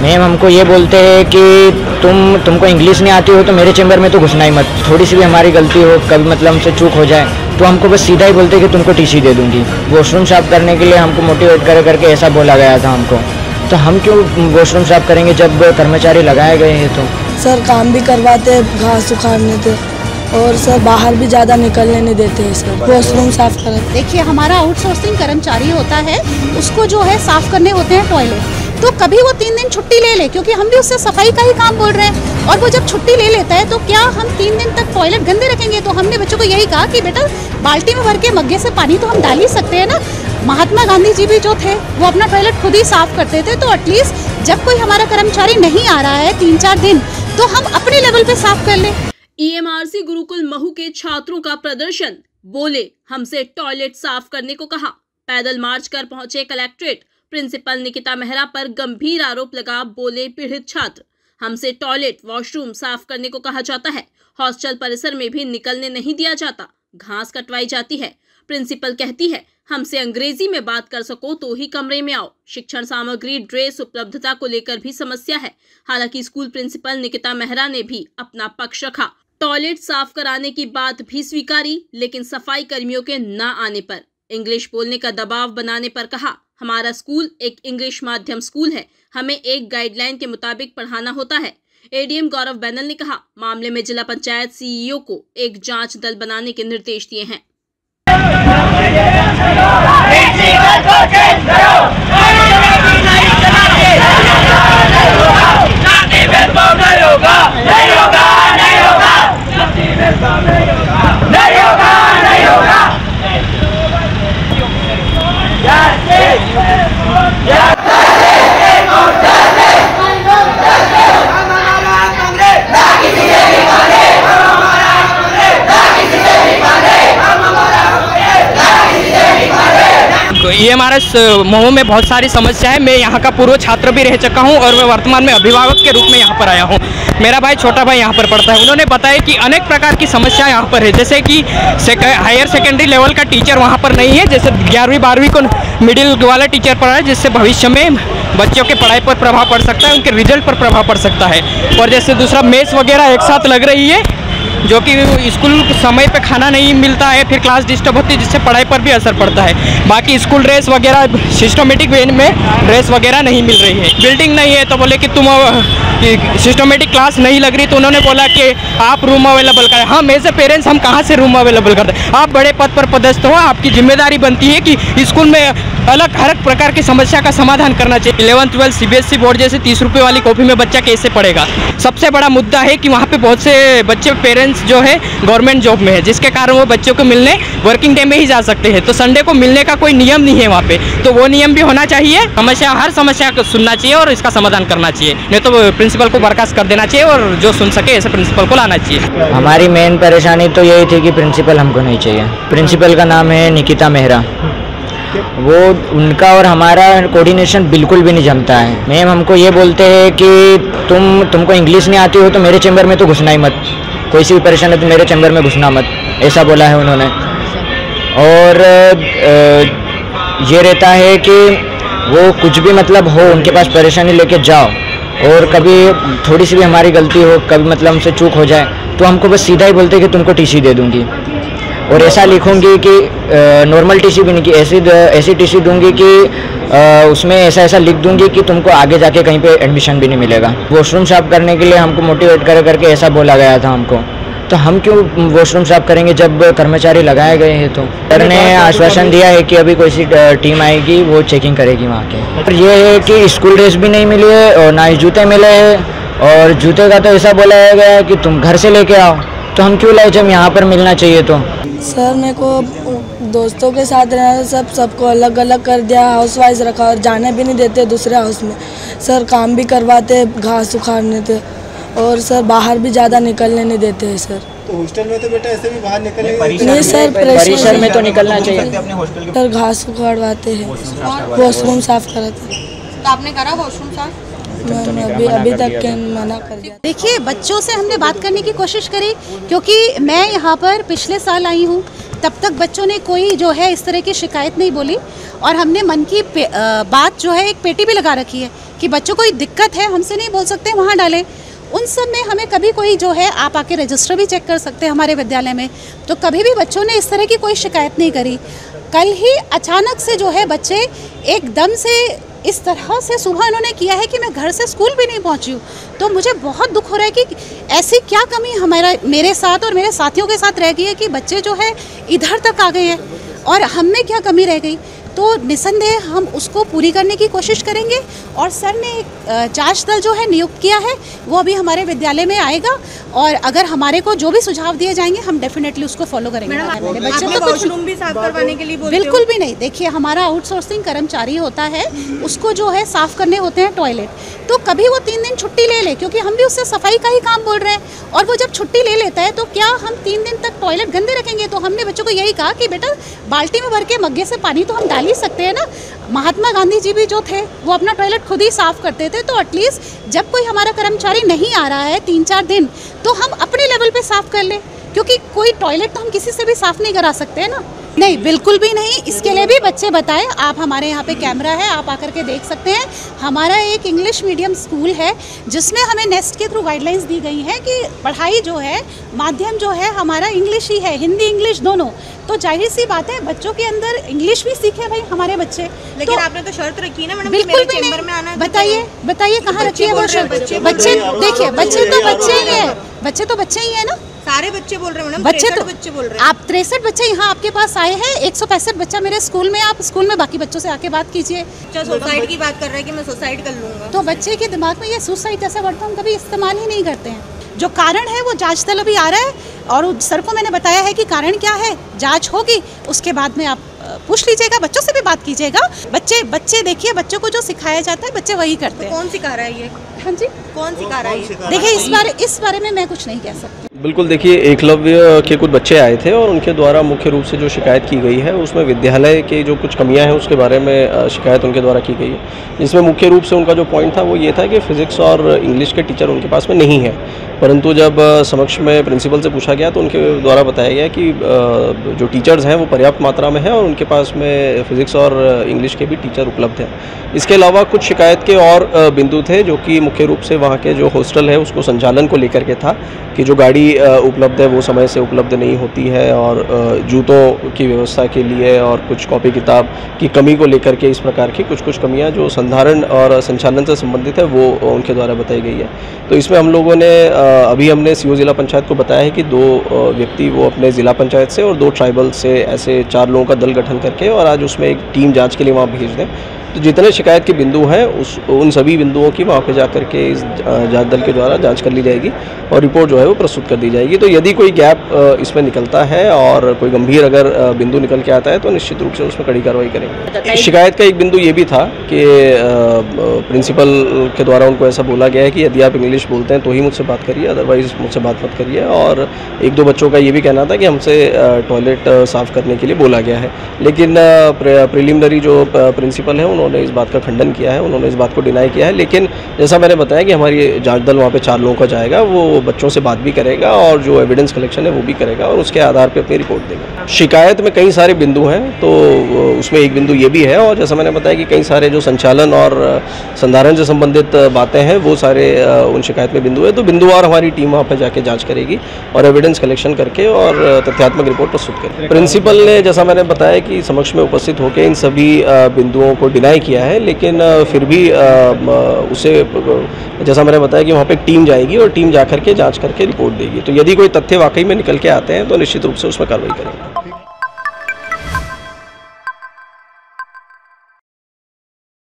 Ma'am हमको ये बोलते हैं कि तुमको इंग्लिश नहीं आती हो तो मेरे चैम्बर में तो घुसना ही मत। थोड़ी सी भी हमारी गलती हो, कभी मतलब हमसे चूक हो जाए तो हमको बस सीधा ही बोलते हैं कि तुमको टीसी दे दूंगी। वॉशरूम साफ करने के लिए हमको मोटिवेट करके ऐसा बोला गया था हमको। तो हम क्यों वॉशरूम साफ करेंगे जब कर्मचारी लगाए गए हैं? तो सर काम भी करवाते, घास उखाड़ने थे और सर बाहर भी ज़्यादा निकलने नहीं देते हैं सर। वॉशरूम साफ कराते। देखिए हमारा आउटसोर्सिंग कर्मचारी होता है, उसको जो है साफ करने होते हैं टॉयलेट। तो कभी वो 3 दिन छुट्टी ले ले, क्योंकि हम भी उससे सफाई का ही काम बोल रहे हैं, और वो जब छुट्टी ले लेता है तो क्या हम 3 दिन तक टॉयलेट गंदे रखेंगे? तो हमने बच्चों को यही कहा कि बेटा बाल्टी में भर के मग्गे से पानी तो हम डाल ही सकते हैं ना। महात्मा गांधी जी भी जो थे वो अपना टॉयलेट खुद ही साफ करते थे। तो एटलीस्ट जब कोई हमारा कर्मचारी नहीं आ रहा है 3-4 दिन, तो हम अपने लेवल पे साफ कर ले। ईएमआरसी गुरुकुल महू के छात्रों का प्रदर्शन, बोले हमसे टॉयलेट साफ करने को कहा। पैदल मार्च कर पहुंचे कलेक्ट्रेट। प्रिंसिपल निकिता मेहरा पर गंभीर आरोप लगा, बोले पीड़ित छात्र हमसे टॉयलेट वॉशरूम साफ करने को कहा जाता है, हॉस्टल परिसर में भी निकलने नहीं दिया जाता, घास कटवाई जाती है। प्रिंसिपल कहती है हमसे अंग्रेजी में बात कर सको तो ही कमरे में आओ। शिक्षण सामग्री ड्रेस उपलब्धता को लेकर भी समस्या है। हालांकि स्कूल प्रिंसिपल निकिता मेहरा ने भी अपना पक्ष रखा। टॉयलेट साफ कराने की बात भी स्वीकारी, लेकिन सफाई कर्मियों के न आने पर, इंग्लिश बोलने का दबाव बनाने पर कहा हमारा स्कूल एक इंग्लिश माध्यम स्कूल है, हमें एक गाइडलाइन के मुताबिक पढ़ाना होता है। एडीएम गौरव बैनल ने कहा मामले में जिला पंचायत सीईओ को एक जांच दल बनाने के निर्देश दिए हैं। ईएमआरएस महू में बहुत सारी समस्या है। मैं यहाँ का पूर्व छात्र भी रह चुका हूँ और मैं वर्तमान में अभिभावक के रूप में यहाँ पर आया हूँ। मेरा भाई छोटा भाई यहाँ पर पढ़ता है। उन्होंने बताया कि अनेक प्रकार की समस्या यहाँ पर है, जैसे कि हायर सेकेंडरी लेवल का टीचर वहाँ पर नहीं है। जैसे 11वीं 12वीं को मिडिल वाला टीचर पढ़ा है, जिससे भविष्य में बच्चों के पढ़ाई पर प्रभाव पड़ सकता है, उनके रिजल्ट पर प्रभाव पड़ सकता है। और जैसे दूसरा मेस वगैरह एक साथ लग रही है, जो कि स्कूल समय पे खाना नहीं मिलता है, फिर क्लास डिस्टर्ब होती है, जिससे पढ़ाई पर भी असर पड़ता है। बाकी स्कूल ड्रेस वगैरह सिस्टमेटिक वे में ड्रेस वगैरह नहीं मिल रही है। बिल्डिंग नहीं है तो बोले कि तुम सिस्टमेटिक क्लास नहीं लग रही, तो उन्होंने बोला कि आप रूम अवेलेबल करें। हाँ, मेरे से पेरेंट्स हम कहाँ से रूम अवेलेबल करते हैं? आप बड़े पद पर पदस्थ हो, आपकी जिम्मेदारी बनती है कि स्कूल में हर एक प्रकार की समस्या का समाधान करना चाहिए। 11th-12 सीबीएसई बोर्ड जैसे 30 रुपये वाली कॉपी में बच्चा कैसे पढ़ेगा? सबसे बड़ा मुद्दा है कि वहाँ पे बहुत से बच्चे पेरेंट्स जो है गवर्नमेंट जॉब में है, जिसके कारण वो बच्चों को मिलने वर्किंग डे में ही जा सकते हैं। तो संडे को मिलने का कोई नियम नहीं है वहाँ पे, तो वो नियम भी होना चाहिए। हर समस्या को सुनना चाहिए और इसका समाधान करना चाहिए, नहीं तो प्रिंसिपल को बर्खास्त कर देना चाहिए और जो सुन सके ऐसे प्रिंसिपल को लाना चाहिए। हमारी मेन परेशानी तो यही थी कि प्रिंसिपल हमको नहीं चाहिए। प्रिंसिपल का नाम है निकिता मेहरा। वो उनका और हमारा कोऑर्डिनेशन बिल्कुल भी नहीं जमता है। मैम हमको ये बोलते हैं कि तुमको इंग्लिश नहीं आती हो तो मेरे चैम्बर में तो घुसना ही मत, कोई सी भी परेशानी है तो मेरे चैम्बर में घुसना मत, ऐसा बोला है उन्होंने। और ये रहता है कि वो कुछ भी मतलब हो उनके पास परेशानी लेके जाओ, और कभी थोड़ी सी भी हमारी गलती हो, कभी मतलब हमसे चूक हो जाए तो हमको बस सीधा ही बोलते हैं कि तुमको टीसी दे दूंगी। और ऐसा लिखूंगी कि नॉर्मल टीसी भी नहीं, कि ऐसी टीसी दूंगी कि उसमें ऐसा लिख दूंगी कि तुमको आगे जाके कहीं पे एडमिशन भी नहीं मिलेगा। वॉशरूम साफ करने के लिए हमको मोटिवेट करके ऐसा बोला गया था हमको। तो हम क्यों वॉशरूम साफ करेंगे जब कर्मचारी लगाए गए हैं? तो सर ने आश्वासन दिया है कि अभी कोई सी टीम आएगी, वो चेकिंग करेगी वहाँ के। और ये है कि स्कूल ड्रेस भी नहीं मिली है और ना ही जूते मिले हैं, और जूते का तो ऐसा बोला गया है कि तुम घर से लेके आओ। तो हम क्यों लाए जब यहाँ पर मिलना चाहिए? तो सर मेरे को दोस्तों के साथ रहना, सबको अलग अलग कर दिया, हाउस वाइज रखा और जाने भी नहीं देते दूसरे हाउस में। सर काम भी करवाते, घास उखाड़ने थे, और सर बाहर भी ज़्यादा निकलने नहीं देते हैं सर। तो हॉस्टल में तो बेटा ऐसे भी बाहर निकलने नहीं सर, परिसर में तो निकलना चाहिए। सर घास उखाड़वाते हैं, वॉशरूम साफ कराते हैं। तो आपने करा वॉशरूम साफ? अभी तक मना कर दिया। देखिए बच्चों से हमने बात करने की कोशिश करी, क्योंकि मैं यहाँ पर पिछले साल आई हूँ, तब तक बच्चों ने कोई जो है इस तरह की शिकायत नहीं बोली, और हमने मन की बात जो है एक पेटी भी लगा रखी है कि बच्चों को दिक्कत है, हमसे नहीं बोल सकते वहाँ डालें। उन सब में हमें कभी कोई जो है, आप आके रजिस्टर भी चेक कर सकते हैं हमारे विद्यालय में, तो कभी भी बच्चों ने इस तरह की कोई शिकायत नहीं करी। कल ही अचानक से जो है बच्चे एकदम से इस तरह से सुबह इन्होंने किया है कि मैं घर से स्कूल भी नहीं पहुंची हूँ। तो मुझे बहुत दुख हो रहा है कि ऐसी क्या कमी मेरे साथ और मेरे साथियों के साथ रह गई है कि बच्चे जो है इधर तक आ गए हैं और हम में क्या कमी रह गई। तो निसंदेह हम उसको पूरी करने की कोशिश करेंगे और सर ने एक जांच दल जो है नियुक्त किया है, वो अभी हमारे विद्यालय में आएगा और अगर हमारे को जो भी सुझाव दिए जाएंगे हम डेफिनेटली उसको फॉलो करेंगे। बच्चे तो कुछ भी साफ करवाने के लिए बिल्कुल भी नहीं। देखिए, हमारा आउटसोर्सिंग कर्मचारी होता है, उसको जो है साफ करने होते हैं टॉयलेट, तो कभी वो 3 दिन छुट्टी ले ले, क्योंकि हम भी उससे सफाई का ही काम बोल रहे हैं। और वो जब छुट्टी ले लेता है तो क्या हम 3 दिन तक टॉयलेट गंदे रखेंगे? तो हमने बच्चों को यही कहा कि बेटा बाल्टी में भर के मग्गे से पानी तो हम डाल ही सकते हैं ना। महात्मा गांधी जी भी जो थे वो अपना टॉयलेट खुद ही साफ करते थे, तो एटलीस्ट जब कोई हमारा कर्मचारी नहीं आ रहा है 3-4 दिन, तो हम अपने लेवल पे साफ कर लें, क्योंकि कोई टॉयलेट तो हम किसी से भी साफ नहीं करा सकते हैं ना। नहीं, बिल्कुल भी नहीं। इसके लिए भी बच्चे बताएं, आप हमारे यहाँ पे कैमरा है, आप आकर के देख सकते हैं। हमारा एक इंग्लिश मीडियम स्कूल है जिसमें हमें नेस्ट के थ्रू गाइडलाइंस दी गई हैं कि पढ़ाई जो है, माध्यम जो है हमारा इंग्लिश ही है, हिंदी इंग्लिश दोनों। तो जाहिर सी बात है बच्चों के अंदर इंग्लिश भी सीखे भाई हमारे बच्चे। लेकिन तो आपने तो शर्त रखी ना मैडम, बिल्कुल भी चेंबर में आना है। बताइए कहाँ रखी है वो शर्त? बच्चे देखिए, बच्चे तो बच्चे ही है ना। सारे बच्चे बोल रहे हैं मैडम, बच्चे बोल रहे हैं। आप 63 बच्चे यहाँ आपके पास आए हैं, 165 बच्चा मेरे स्कूल में। आप स्कूल में बाकी बच्चों से आके बात कीजिए। सुसाइड की बात कर रहा है कि मैं सुसाइड कर लूंगा, तो बच्चे के दिमाग में ये सुसाइड जैसा वर्ड हम कभी इस्तेमाल ही नहीं करते हैं। जो कारण है वो जांच दल अभी आ रहा है और सर को मैंने बताया है कि कारण क्या है, जांच होगी, उसके बाद में आप पूछ लीजिएगा, बच्चों से भी बात कीजिएगा। बच्चे देखिए, बच्चों को जो सिखाया जाता है बच्चे वही करते हैं। कौन सिखा रहा है ये? हाँ जी, कौन सिखा रहा है? देखिए, इस बारे में मैं कुछ नहीं कह सकती। बिल्कुल, देखिए, एकलव्य के कुछ बच्चे आए थे और उनके द्वारा मुख्य रूप से जो शिकायत की गई है उसमें विद्यालय के जो कुछ कमियां हैं उसके बारे में शिकायत उनके द्वारा की गई है। जिसमें मुख्य रूप से उनका जो पॉइंट था वो ये था कि फिज़िक्स और इंग्लिश के टीचर उनके पास में नहीं है। परंतु जब समक्ष में प्रिंसिपल से पूछा गया तो उनके द्वारा बताया गया कि जो टीचर्स हैं वो पर्याप्त मात्रा में हैं और उनके पास में फिज़िक्स और इंग्लिश के भी टीचर उपलब्ध हैं। इसके अलावा कुछ शिकायत के और बिंदु थे जो कि मुख्य रूप से वहाँ के जो हॉस्टल है उसको संचालन को लेकर के था कि जो गाड़ी उपलब्ध है वो समय से उपलब्ध नहीं होती है और जूतों की व्यवस्था के लिए और कुछ कॉपी किताब की कमी को लेकर के इस प्रकार की कुछ कमियां जो संधारण और संचालन से संबंधित है वो उनके द्वारा बताई गई है। तो इसमें हम लोगों ने अभी हमने सीओ ज़िला पंचायत को बताया है कि 2 व्यक्ति वो अपने ज़िला पंचायत से और 2 ट्राइबल से ऐसे 4 लोगों का दल गठन करके और आज उसमें एक टीम जाँच के लिए वहाँ भेज दें। तो जितने शिकायत के बिंदु हैं उन सभी बिंदुओं की वहाँ पे जा कर के इस जांच दल के द्वारा जांच कर ली जाएगी और रिपोर्ट जो है वो प्रस्तुत कर दी जाएगी। तो यदि कोई गैप इसमें निकलता है और कोई गंभीर अगर बिंदु निकल के आता है तो निश्चित रूप से उसमें कड़ी कार्रवाई करेंगे। शिकायत का एक बिंदु ये भी था कि प्रिंसिपल के द्वारा उनको ऐसा बोला गया है कि यदि आप इंग्लिश बोलते हैं तो ही मुझसे बात करिए, अदरवाइज़ मुझसे बात मत करिए। और 1-2 बच्चों का ये भी कहना था कि हमसे टॉयलेट साफ़ करने के लिए बोला गया है। लेकिन प्रिलिमिनरी जो प्रिंसिपल है उन्होंने इस बात का खंडन किया है, उन्होंने इस बात को डिनाई किया है। लेकिन जैसा मैंने बताया कि हमारी जांच दल वहाँ पे 4 लोगों का जाएगा, वो बच्चों से बात भी करेगा और जो एविडेंस कलेक्शन है वो भी करेगा और उसके आधार पे अपनी रिपोर्ट देगा। शिकायत में कई सारे बिंदु हैं, तो उसमें एक बिंदु ये भी है और जैसा मैंने बताया कि कई सारे जो संचालन और संधारण से संबंधित बातें हैं वो सारे उन शिकायत में बिंदु है। तो बिंदुवार हमारी टीम वहाँ पर जाके जाँच करेगी और एविडेंस कलेक्शन करके और तथ्यात्मक रिपोर्ट प्रस्तुत करेगी। प्रिंसिपल ने जैसा मैंने बताया कि समक्ष में उपस्थित होकर इन सभी बिंदुओं को डिनाई किया है, लेकिन फिर भी उसे जैसा मैंने बताया कि वहाँ पे टीम जाएगी और टीम जा करके जांच करके रिपोर्ट देगी। तो यदि कोई तथ्य वाकई में निकल के आते हैं तो निश्चित रूप से उसमें कार्रवाई करेंगे।